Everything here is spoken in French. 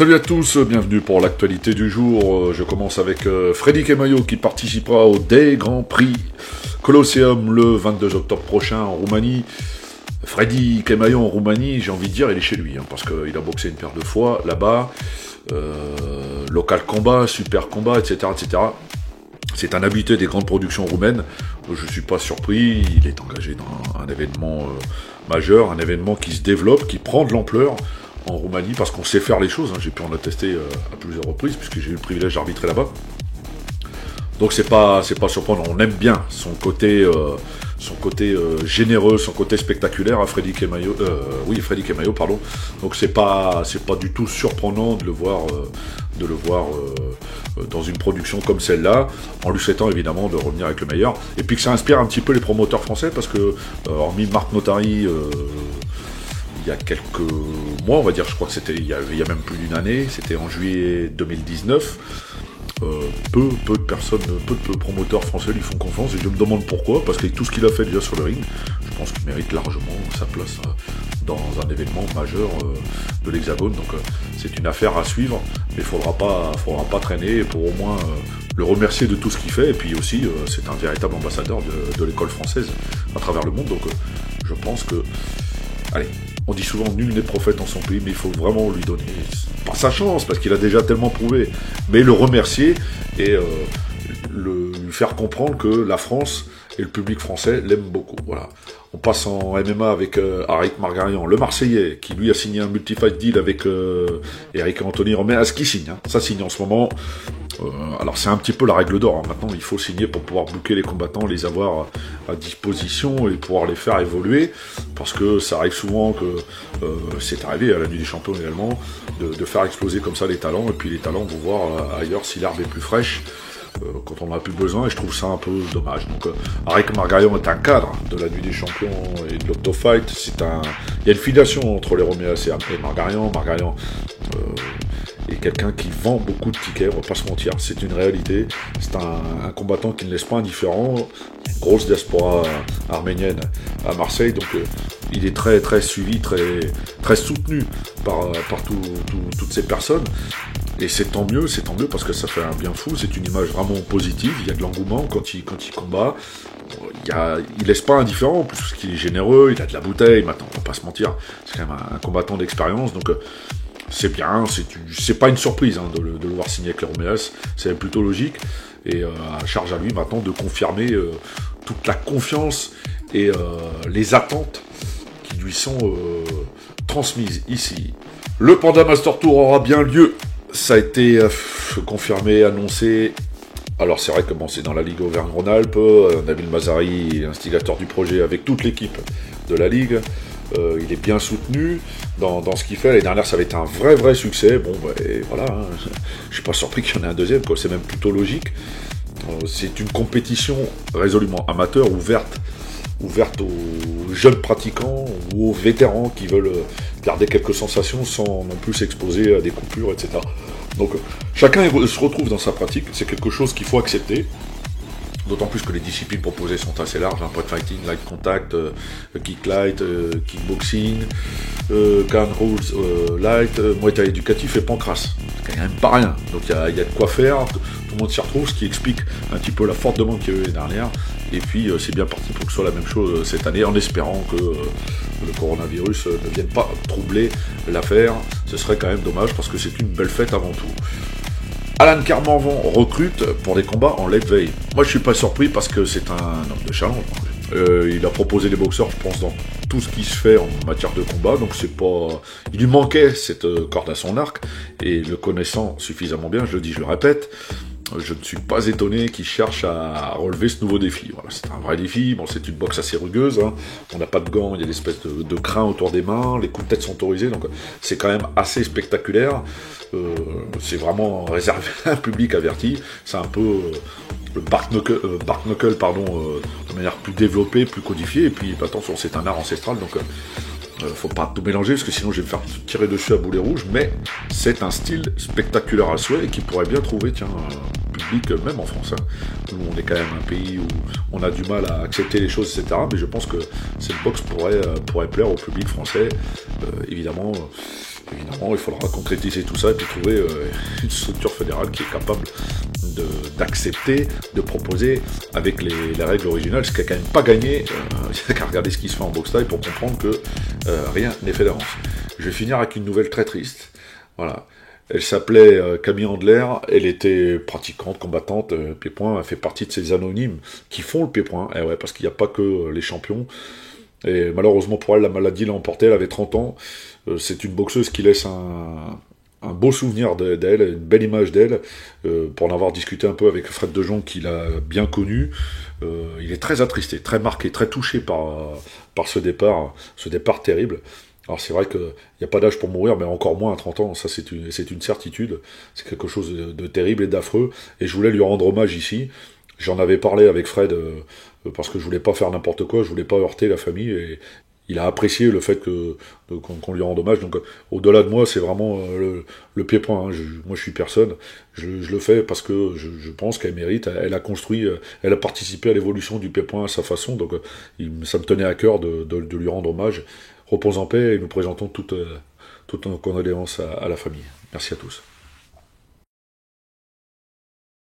Salut à tous, bienvenue pour l'actualité du jour. Je commence avec Freddy Kemayo qui participera au Day Grand Prix Colosseum le 22 octobre prochain en Roumanie. Freddy Kemayo en Roumanie, j'ai envie de dire, il est chez lui, parce qu'il a boxé une paire de fois là-bas. Local combat, super combat, etc., etc. C'est un habitué des grandes productions roumaines. Je ne suis pas surpris, il est engagé dans un événement majeur, un événement qui se développe, qui prend de l'ampleur en Roumanie, parce qu'on sait faire les choses. J'ai pu en attester à plusieurs reprises, puisque j'ai eu le privilège d'arbitrer là-bas. Donc c'est pas surprenant. On aime bien son côté généreux, son côté spectaculaire à Freddy Kemayo. Freddy Kemayo, pardon. Donc c'est pas du tout surprenant de le voir dans une production comme celle-là, en lui souhaitant évidemment de revenir avec le meilleur. Et puis que ça inspire un petit peu les promoteurs français, parce que hormis Marc Notary, il y a quelques mois, on va dire, je crois que c'était il y a même plus d'une année, c'était en juillet 2019. Peu de personnes, peu de promoteurs français lui font confiance, et je me demande pourquoi, parce qu'avec tout ce qu'il a fait déjà sur le ring, je pense qu'il mérite largement sa place dans un événement majeur de l'Hexagone. Donc c'est une affaire à suivre, mais il faudra pas traîner pour au moins le remercier de tout ce qu'il fait. Et puis aussi, c'est un véritable ambassadeur de l'école française à travers le monde. Donc je pense que, allez, on dit souvent nul n'est prophète en son pays, mais il faut vraiment lui donner pas sa chance, parce qu'il a déjà tellement prouvé, mais le remercier et lui faire comprendre que la France et le public français l'aiment beaucoup. Voilà. On passe en MMA avec Arik Margarian, le Marseillais, qui lui a signé un multi-fight deal avec Eric Anthony Romain, qui signe. Ça signe en ce moment. Alors c'est un petit peu la règle d'or. Maintenant, il faut signer pour pouvoir booker les combattants, les avoir à disposition et pouvoir les faire évoluer. Parce que ça arrive souvent que c'est arrivé à la Nuit des Champions également, de faire exploser comme ça les talents. Et puis les talents vont voir ailleurs si l'herbe est plus fraîche. Quand on n'en a plus besoin, et je trouve ça un peu dommage. Donc Arik Margarian est un cadre de la Nuit des Champions et de l'Octofight. Il y a une filiation entre les Roméas et Margarian. Margarian est quelqu'un qui vend beaucoup de tickets, on va pas se mentir, c'est une réalité. C'est un combattant qui ne laisse pas indifférent. Il y a une grosse diaspora arménienne à Marseille, donc il est très très suivi, très soutenu par toutes ces personnes. Et c'est tant mieux parce que ça fait un bien fou, c'est une image vraiment positive, il y a de l'engouement quand il combat, il laisse pas indifférent, parce qu'il est généreux, il a de la bouteille, maintenant on va pas se mentir, c'est quand même un combattant d'expérience, donc c'est bien, c'est pas une surprise de le voir signer avec les Roméas, c'est plutôt logique, et à charge à lui maintenant de confirmer toute la confiance et les attentes qui lui sont transmises ici. Le Panda Master Tour aura bien lieu. Ça a été confirmé, annoncé. Alors c'est vrai que c'est dans la Ligue Auvergne-Rhône-Alpes. Nabil Mazari, instigateur du projet avec toute l'équipe de la Ligue. Il est bien soutenu dans ce qu'il fait. L'année dernière, ça avait été un vrai succès. Et voilà, je suis pas surpris qu'il y en ait un deuxième, c'est même plutôt logique. C'est une compétition résolument amateur, ouverte aux jeunes pratiquants ou aux vétérans qui veulent garder quelques sensations sans non plus s'exposer à des coupures, etc. Donc chacun se retrouve dans sa pratique, c'est quelque chose qu'il faut accepter, d'autant plus que les disciplines proposées sont assez larges, point fighting, light contact, kick light, kickboxing, can rules light, muay thai éducatif et pancras. C'est quand même pas rien, donc il y a de quoi faire, tout le monde s'y retrouve, ce qui explique un petit peu la forte demande qu'il y a eu l'année dernière. Et puis c'est bien parti pour que ce soit la même chose cette année, en espérant que le coronavirus ne vienne pas troubler l'affaire. Ce serait quand même dommage, parce que c'est une belle fête avant tout. Alan Kermorvan recrute pour des combats en late veille. Moi je suis pas surpris, parce que c'est un homme de challenge. Il a proposé les boxeurs, je pense, dans tout ce qui se fait en matière de combat, donc c'est pas... Il lui manquait cette corde à son arc, et le connaissant suffisamment bien, je le dis, je le répète, je ne suis pas étonné qu'il cherche à relever ce nouveau défi. Voilà, c'est un vrai défi, c'est une boxe assez rugueuse, on n'a pas de gants, il y a des espèces de crins autour des mains, les coups de tête sont autorisés, donc c'est quand même assez spectaculaire. C'est vraiment réservé à un public averti, c'est un peu le Bark Knuckle, de manière plus développée, plus codifiée, et puis attention, c'est un art ancestral, donc faut pas tout mélanger, parce que sinon je vais me faire tirer dessus à boulet rouge, mais c'est un style spectaculaire à souhait, et qui pourrait bien trouver, un public, même en France. Nous, on est quand même un pays où on a du mal à accepter les choses, etc., mais je pense que cette boxe pourrait plaire au public français. Évidemment, Évidemment, il faudra concrétiser tout ça et puis trouver une structure fédérale qui est capable d'accepter, de proposer avec les règles originales, ce qui n'a quand même pas gagné. Il n'y a qu'à regarder ce qui se fait en boxe thaï pour comprendre que rien n'est fait d'avance. Je vais finir avec une nouvelle très triste. Voilà. Elle s'appelait Camille Andler, elle était pratiquante, combattante, pied-point, elle fait partie de ces anonymes qui font le pied-point, et ouais, parce qu'il n'y a pas que les champions. Et malheureusement pour elle, la maladie l'a emportée, elle avait 30 ans. C'est une boxeuse qui laisse un beau souvenir d'elle, une belle image d'elle. Pour en avoir discuté un peu avec Fred Dejon, qui l'a bien connu, il est très attristé, très marqué, très touché par ce départ terrible. Alors c'est vrai qu'il n'y a pas d'âge pour mourir, mais encore moins à 30 ans, ça c'est une certitude. C'est quelque chose de terrible et d'affreux. Et je voulais lui rendre hommage ici. J'en avais parlé avec Fred, parce que je voulais pas faire n'importe quoi, je voulais pas heurter la famille, et il a apprécié le fait qu'on lui rende hommage. Donc au-delà de moi, c'est vraiment le pied-point. Hein. Moi je suis personne, je le fais parce que je pense qu'elle mérite. Elle a construit, elle a participé à l'évolution du pied-point à sa façon, donc ça me tenait à cœur de lui rendre hommage. Repose en paix, et nous présentons toutes nos condoléances à la famille. Merci à tous.